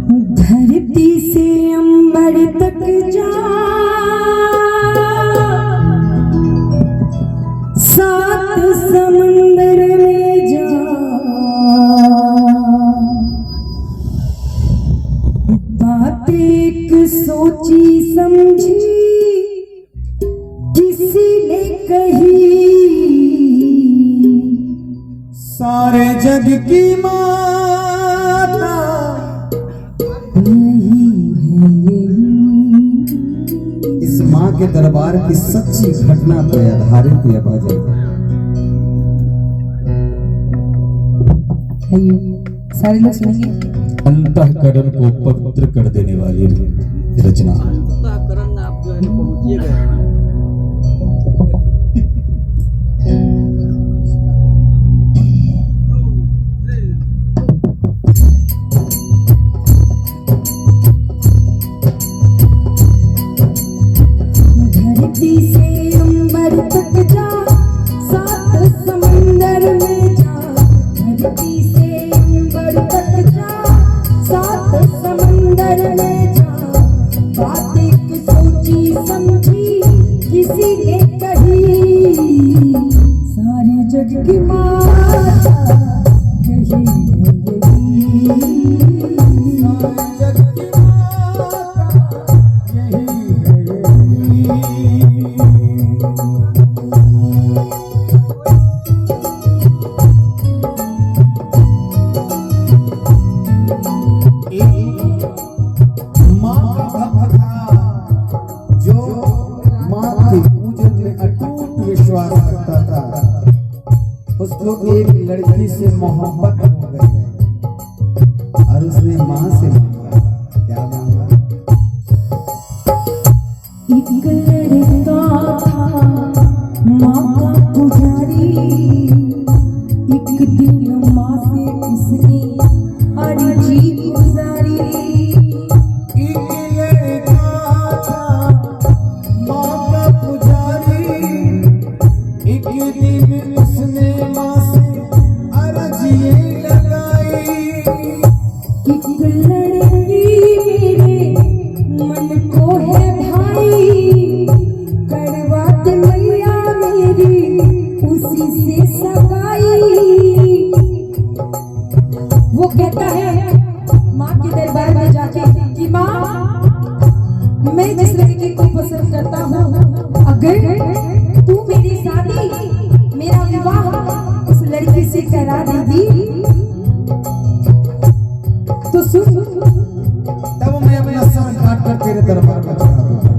धरती से अंबर तक जा, सात समंदर में जा, बात एक सोची समझी किसी ने कही, सारे जग की माता यही है यही। इस माँ के दरबार की सच्ची घटना पर आधारित यह भजन है। सारे लोग सुनेंगे। अंतःकरण को पवित्र कर देने वाली रचना। अंतःकरण आप जो है पहुंचिएगा। धरती से अंबर तक जा, सात समंदर में जा, धरती से अंबर तक जा, सात समंदर में जा, बात एक सोची समझी किसी ने कही, सारे जग की माता यही है यही। उसको एक लड़की से मोहब्बत हो गई और उसने माँ से मांगा, क्या मांगा? एक लड़का था माँ का पुजारी, एक दिन माँ से उसने अर्जी गुजारी। एक लड़का था माँ का पुजारी, एक दिन उसने माँ से अर्जी लगाई। एक लड़की मेरे मन को है भाई, करवा दे मैया मेरी उसी से सगाई। वो कहता है माँ के दरबार में जाके कि माँ, मैं जिस लड़की को पसंद करता हूँ, अगर तू मेरी शादी, मेरा विवाह उस लड़की से करा देगी तो सुन। तब मैं अपना सर काट कर तेरे दरबार में चढ़ा दूंगा।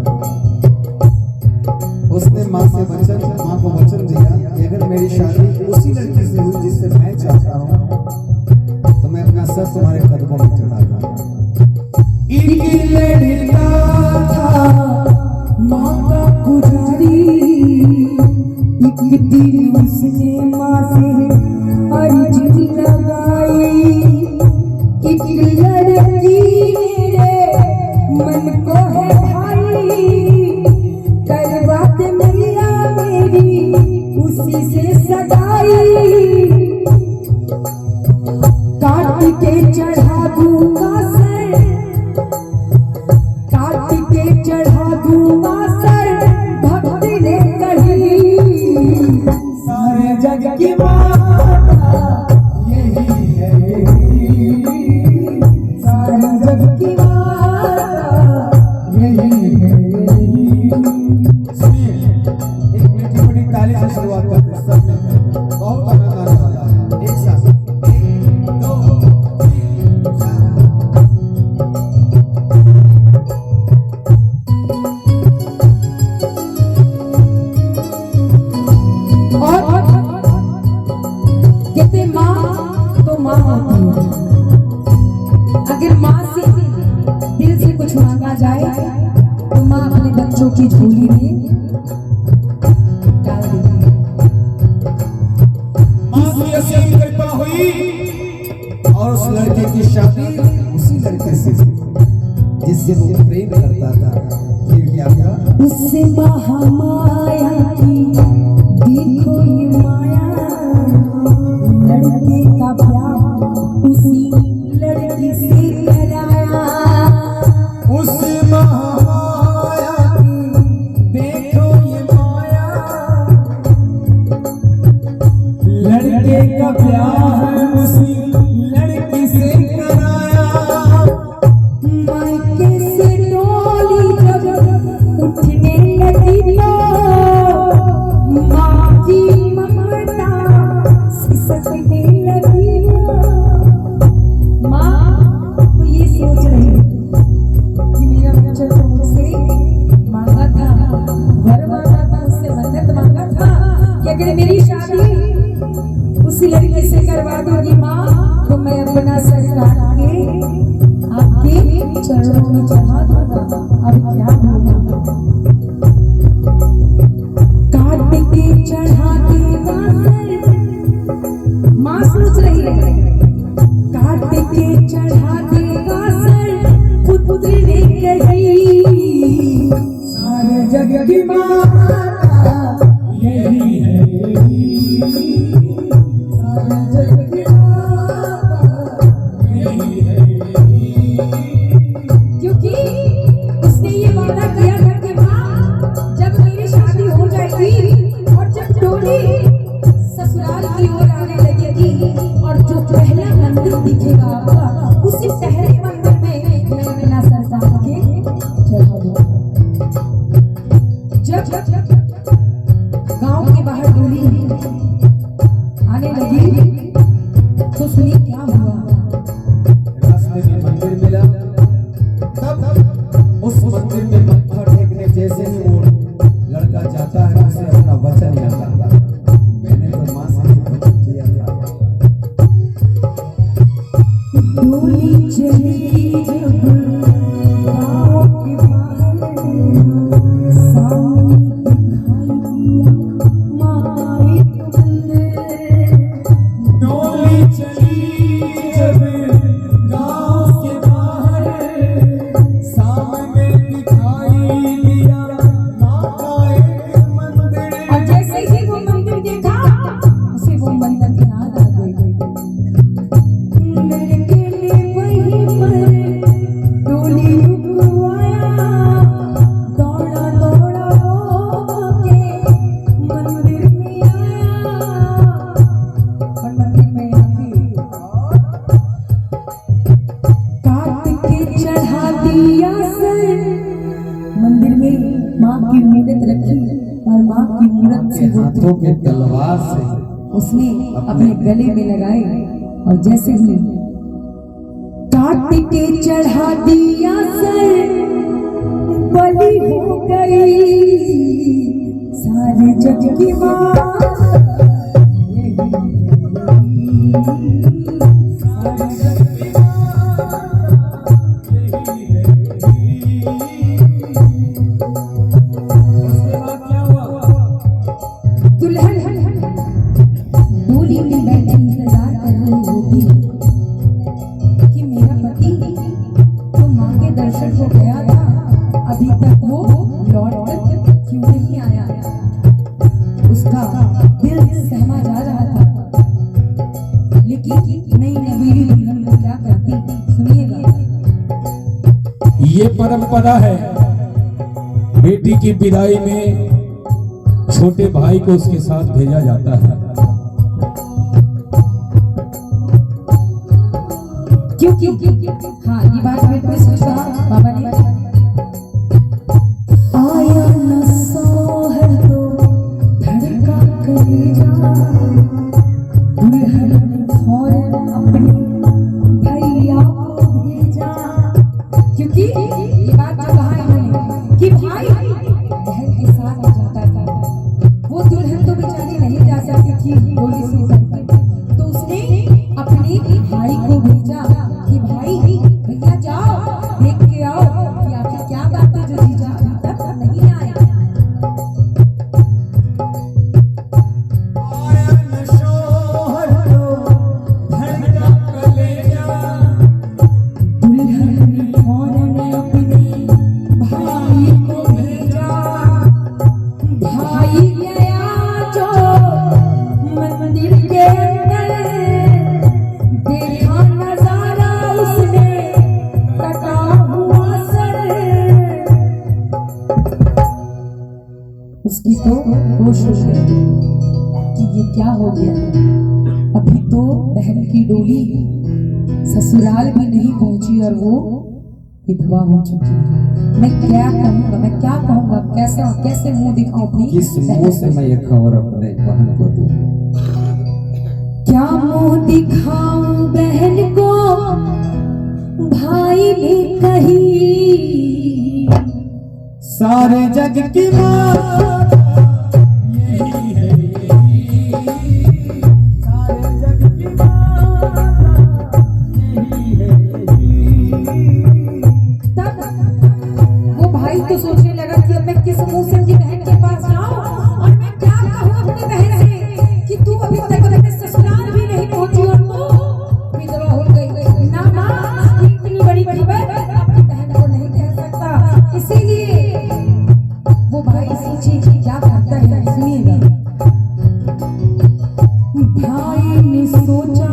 उसने माँ से माँ को वचन दिया कि अगर मेरी शादी उसी लड़की से हुई जिससे मैं चाहता हूँ तो मैं अपना सर तुम्हारे कदमों में चढ़ा दूंगा। एक लड़का था माँ का पुजारी, एक दिन उसने माँ से अर्जी लगाई। एक लड़की मेरे मन को है भाई, करवा दे मैया मेरी उसी से सगाई। काट के चढ़ा दूंगा सर, काट के चढ़ा दूंगा सर, भक्त ने कही, सारे जग की माता यही है यही। सारे जग की माता यही है यही। सुनिए, एक मीठी मीठी ताली से शुरुआत करते हैं सब मिलकर। बहुत आनंद आने वाला है। एक साथ 1 2 3 और कहते माँ तो माँ होती है, अगर माँ से दिल से कुछ मांगा जाए तो माँ अपने बच्चों की झोली में डाल देती है। माँ की असीम कृपा हुई और उस लड़के की शादी उसी लड़के से जिससे वो प्रेम करता था। फिर क्या हुआ? उससे महामाया की देखो ये माया, लड़के का प्यार उसी लड़की से कराया। चरणों में चढ़ा दूंगा। अब क्या होगा? काट के चढ़ा देगा सर, माँ सोच रही है, काट के चढ़ा देगा सर, पुत्र ने कही सारे जग की माता यही है, सारे जग की माता यही है। क्योंकि उसने ये वादा किया था कि माँ जब मेरी शादी हो जाएगी और जब डोली ससुराल की ओर आने लगेगी और जो पहला मंदिर दिखेगा आपका, उसी पहले मंदिर में मैं बिना सरकार के चढ़ा दूंगा। जब गांव के बाहर डोली आने लगी तो सुनिए क्या हुआ। रास्ते में मंदिर मिला, तब उस मंदिर में मत्था टेकने जैसे ही वो लड़का जाता है उसे अपना वचन याद आता है। मैंने तो माँ से वचन दिया था। डोली चली जब गाँव के बाहर, सामने दिखाई दिया माई मंदिर। डोली चली जब गाँव के बाहर, सामने दिखाई दिया माँ का एक मंदिर। और जैसे ही वो मंदिर देखा, उसे वो मंदिर की याद आ गई। लड़के ने वहीं पर डोली रुकवाया, दौड़ा दौड़ा होके मंदिर में आया। और मंदिर में आके काट के चढ़ा दिया सर। मंदिर में माँ की मूर्त रखी और माँ की मूर्त से वो हाथों के तलवार से उसने अपने गले में लगाए और जैसे ही काट के चढ़ा दिया सर, बलि हो गई सारे जग की माँ। सारे जग की उसके बाद क्या हुआ? दुल्हन डोली में बैठी इंतजार कर रही होती कि मेरा पति तो माँ के दर्शन को गया था, अभी तक वो लौट कर क्यों नहीं आया। उसका दिल सहमा जा रहा था, लेकिन नई नवेली दुल्हन को क्या करती सुनिएगा। ये परंपरा है, बेटी की विदाई में छोटे भाई को उसके साथ भेजा जाता है। क्योंकि हाँ, ये बात बिल्कुल सच कहा बाबा ने। आया न सोहर तो धड़का कलेजा, दुल्हन ने फौरन अपने भैया को भेजा। क्योंकि ये बात जो कहा इन्होंने कि भाई बहन के साथ जाता था, वो दुल्हन तो बेचारी नहीं जा सकती थी डोली से उतर कर, तो उसने अपने भाई को भेजा कि भाई भैया जाओ देख के आओ कि आखिर क्या बात है जो जीजा अभी तक नहीं आए। आया न शोहर तो धड़का कलेजा, दुल्हन ने फौरन अपने भाई को भेजा। भाई गया जो मंदिर के अंदर, देखा नजारा उसने कटा हुआ सर। उसकी तो होश उड़ गई कि ये क्या हो गया। अभी तो बहन की डोली ससुराल भी नहीं पहुंची और वो विधवा हो चुकी है। मैं क्या कहूंगा, मैं क्या कहूंगा, कैसे मुंह दिखाऊं अपनी किस मुंह से मैं ये खबर अपने बहन को दूं? क्या मुंह दिखाऊं बहन को, भाई ने कही सारे जग की माता यही है, सारे जग की माता यही है। तो सोचने लगा कि अब मैं किस मुंह से अपनी बहन के पास जाऊं और मैं क्या कहूं अपनी बहन से कि तू अभी तक अपने ससुराल भी नहीं पहुंची और तू विधवा हो गई। ना मां, ये इतनी बड़ी खबर अपनी बहन को नहीं कह सकता। इसीलिए वो भाई सोचे क्या करता है, सुनिएगा। भाई ने सोचा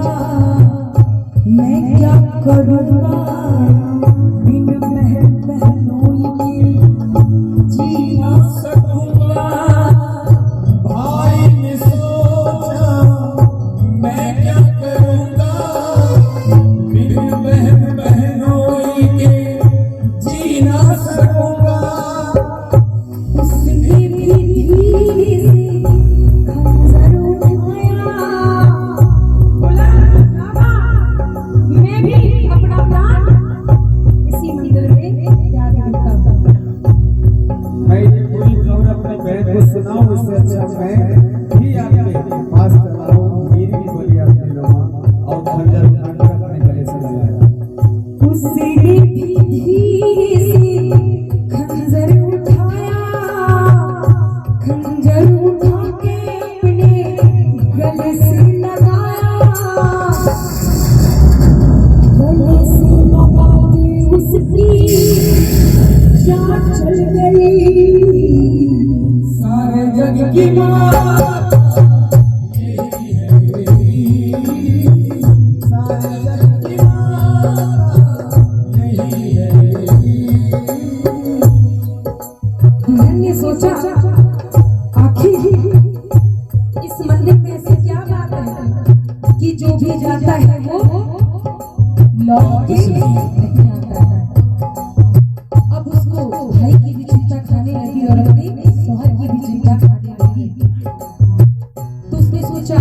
मैं क्या करूंगा, बिन बहन बहनोई के जी ना सकूंगा। भाई ने सोचा मैं क्या करूंगा, बिन बहन बहनोई के जी ना सकूंगा। उसने भी धीरे से खंजर उठाया, बोला बाबा मैं भी अपना प्राण इसी मंदिर में त्याग देता हूं। मैं ये पूरी खबर अपने बहन को सुनाऊं, इससे अच्छा मैं भी आपके पास चला हूं, मेरी भी बोली आपने लोगों और खंजर उठाकर अपने गले से लगाया। उसने भी धीरे से खंजर उठाया, खंजर उठा के अपने गले से लगाया, गले से लगा के उसकी जान चल गई। सारे जग की मात यही है मेरी, सारे जग की मात यही है मेरी। दुल्हन ने सोचा आखिर इस मंदिर में ऐसी क्या बात है कि जो भी जाता है वो लौट के नहीं आता है। अब उसको भाई की भी चिंता खाने लगी और अपने शौहर की भी चिंता खाने लगी। तो उसने सोचा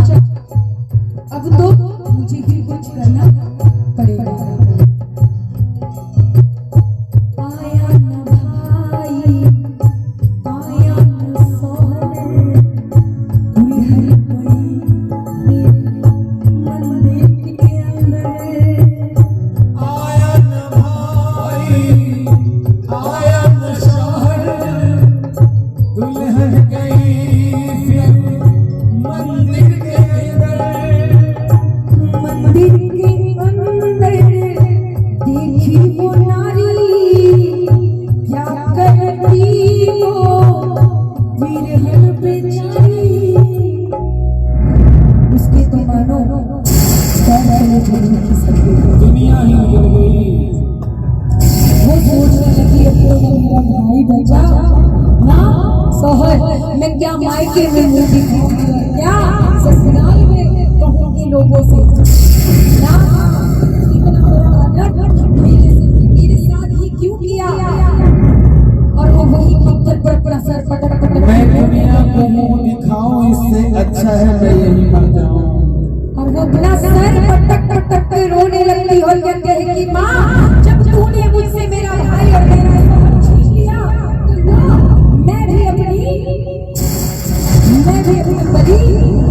अब तो मुझे ही कुछ करना पड़ेगा। आया न भाई, आया न शौहर, दुल्हन पड़ी मंदिर के अंदर। आया न भाई, आया न शौहर, दुल्हन गई फिर मंदिर के अंदर। मंदिर के अंदर देखी वो नारी, क्या करती वो विरहन बेचारी। उसके तो मानो दुनिया ही उजड़ गई। वो सोचने लगी अब तो मेरा भाई बचा ना शौहर, मैं क्या मायके में मुंह दिखाऊंगी और क्या ससुराल में कहूंगी लोगों से। ना इतना बड़ा अनर्थ मेरे साथ ही क्यों किया। और वो वही पत्थर पर अपना सर पटक पटक मैं दुनिया को मुंह दिखाऊं, इससे अच्छा है मैं यही मर जाऊं। और वो अपना सर पटक पटक के रोने लगती और कहते हैं कि माँ जब तूने मुझसे मेरा भाई और मेरा शौहर छीन लिया तो ना मैं भी अपनी बलि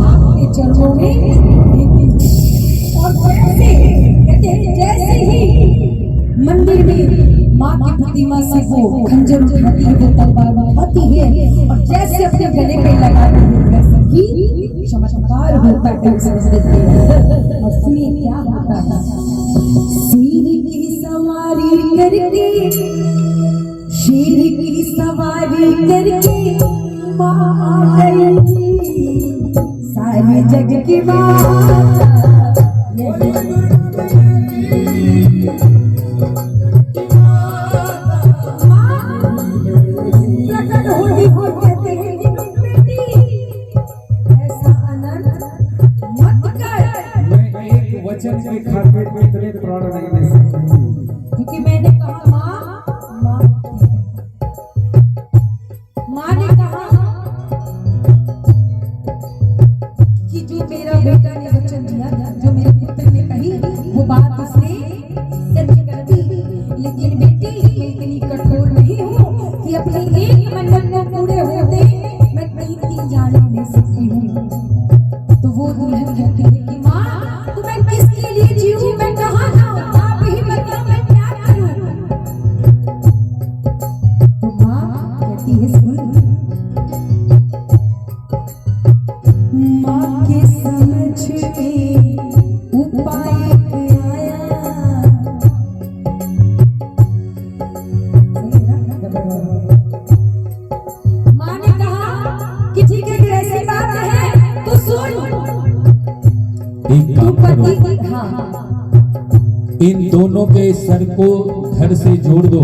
आपके चरणों में देती हूँ। और जैसे कहते हैं जैसे ही मंदिर में माँ की प्रतिमा से वो खंजर उठाती है, वो तलवार उठाती है और जैसे अपने गले पे लगाती है वैसे ही चमत्कार होता है उस मंदिर के अंदर। और सुनिए क्या होता है। शेर की सवारी करके, शेर की सवारी करके माँ आ गई, सारे जग की माँ प्रकट होली हो कहते हैं कि बेटी ऐसा अनर्थ मत कर। मैं एक वचन के खातिर इतने प्राण नहीं दे सकती, क्योंकि मैंने कहा माँ ने कहा कि जो मेरा बेटा ने वचन दिया, जो मेरे पुत्र ने कही वो बात उसने सच कर दी। लेकिन बेटी मैं इतनी कठोर नहीं हूँ कि अपनी एक मन्नत को पूरे होते मैं 3 जाने ले सकती हूँ। तो वो दुल्हन कहती है कि माँ तो मैं किसके लिए जीऊँ, मैं कहाँ जाऊँ, आप ही बताओ मैं क्या करूँ। तो माँ के सर को धड़ से जोड़ दो,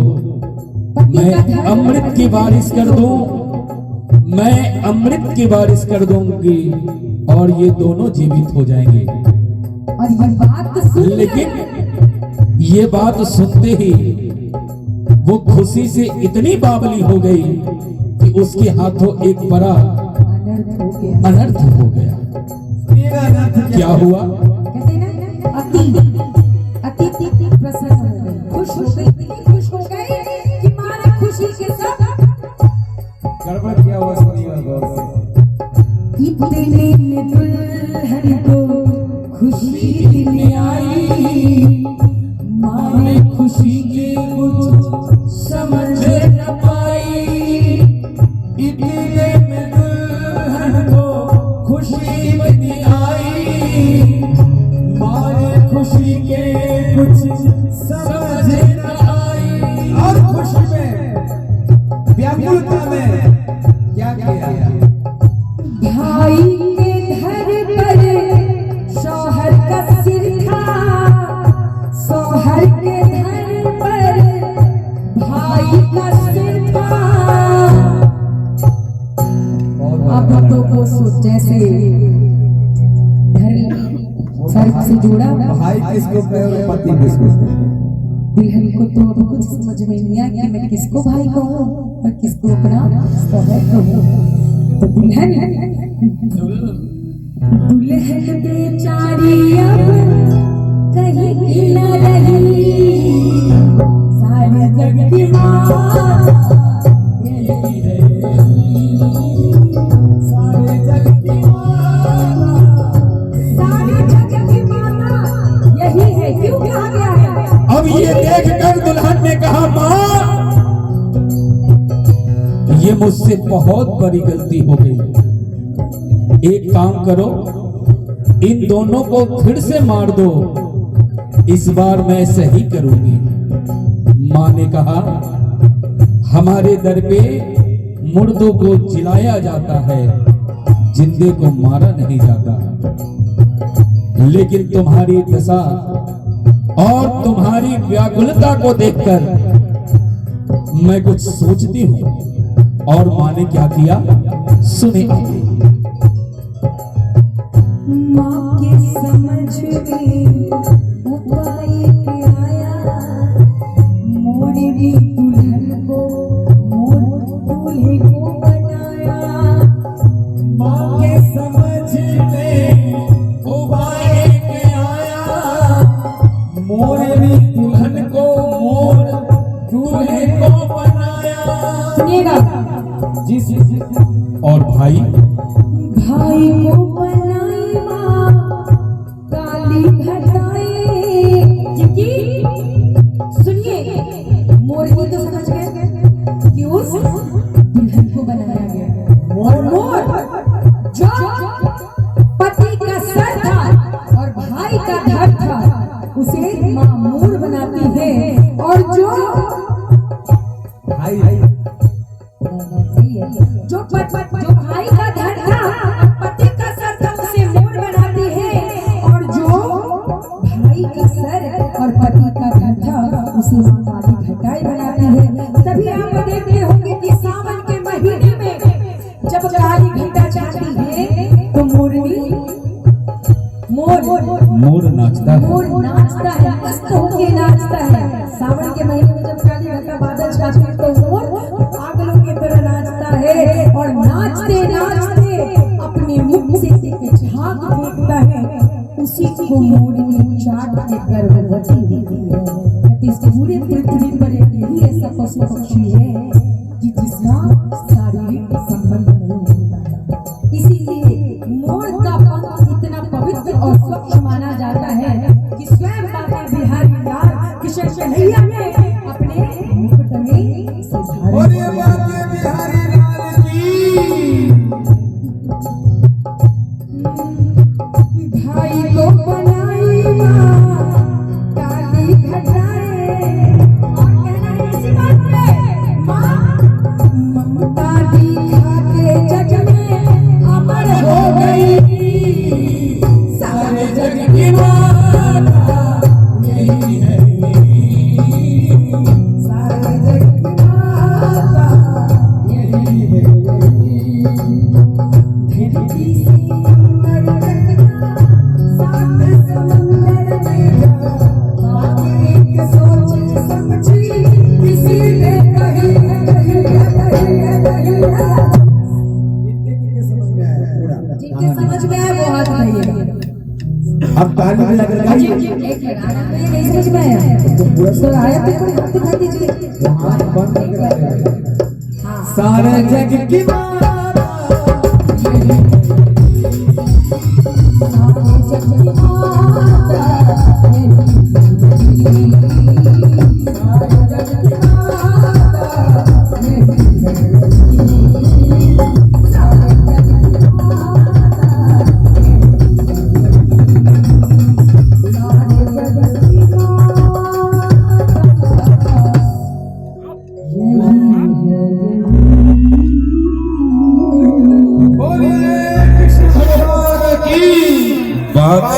मैं अमृत की बारिश कर दूं, मैं अमृत की बारिश कर दूंगी और ये दोनों जीवित हो जाएंगे। और ये बात सुन, लेकिन ये बात सुनते ही वो खुशी से इतनी बावली हो गई कि उसके हाथों एक बड़ा अनर्थ हो गया। अनर्थ हो गया। क्या हुआ? कहते हैं ना, अति प्रसन्न हो गई, खुश हो गई, इतनी खुश हो गई कि मारे खुशी के साथ गड़बड़ क्या हुआ सुनिए गौर से। इतने में दुल्हन को खुशी दिल में आई, मारे खुशी के कुछ समझ न पाई। इतने में दुल्हन को खुशी बनी आई, मारे खुशी के कुछ समझ न आई। और खुशी में व्याकुलता में क्या किया? भाई के घर पर शौहर का सिर था, शौहर के घर पर भाई का सिर था। अब तो वो सोच जैसे घर सर से जुड़ा, भाई किसको कहे और पति किसको कहे? दुल्हन को तो अब कुछ समझ में नहीं आया कि मैं किसको भाई कहूँ और किसको अपना शौहर कहूँ। तो दुल्हन बेचारी अब कहीं न रही, सारे जग की माता यही है, सारे जग की माता, सारे जग की माता यही है। क्यों कहा गया है? अब ये देखकर दुल्हन ने कहा, माँ ये मुझसे बहुत बड़ी गलती हो गई, एक काम करो, इन दोनों को फिर से मार दो, इस बार मैं सही करूंगी। माँ ने कहा, हमारे दर पे मुर्दों को जिलाया जाता है, जिंदे को मारा नहीं जाता। लेकिन तुम्हारी दशा और तुम्हारी व्याकुलता को देखकर मैं कुछ सोचती हूं। और माँ ने क्या किया, सुने आगे। माँ के समझ में उपाय आया, मोरी भी दुल्हन को मोर दूल्हे को बनाया। माँ के समझ में उपाय आया, मोर भी दुल्हन को मोर दूल्हे को बनाया। सुनिएगा, और भाई को बनाई माँ काली घटाई। क्योंकि सुनिए, मोर को तो समझ गए कि उस दुल्हन को बनाया गया। और मोर जो पति का सर था और भाई का धड़ था, उसे माँ मोर बनाती है। और जो भाई का धड़ था, पति का सर था, उसे मोर बनाती है। और जो भाई का सर और पति का धड़ था, उसे काली घटाई बनाती है। तभी आप देखते होंगे कि सावन के महीने में जब काली घटा जाती है तो मोर नाचता है, मोर नाचता है, मस्त होके नाचता है। सावन के महीने में जब काली घटा बादल छाती है तो मोर पागलों की तरह नाचता है। और नाचते नाचते अपने मुख से एक झाग फेंकता है, उसी को मोरनी चाट के गर्भवती होती है। इस पूरे पृथ्वी पर यही ऐसा पशु पक्षी है कि जिसका शारीरिक संबंध नहीं होता है। इसीलिए मोर का पंख इतना पवित्र और स्वच्छ माना जाता है कि स्वयं बाबा बिहारी लाल किशन कन्हैया ने अपने मुकुट में भाई को बनाई माँ काली घटाए। और कहना है इसी बात पे, माँ ममता दिखा के जग में अमर हो गई। सारे जग की माता यही है। समझी किसी ने कही समझ में आया पूरा। जिनके समझ में आए वो हाथ उठाइएगा। अब ताली भी लग रहा है। एक गाना में नहीं समझ में आया तो पूरा सर आया तो कोई हाथ उठा दीजिए। हाथ बंद करके लगाइए। हाँ सारे जग की बात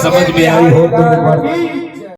समझ में आई हो तो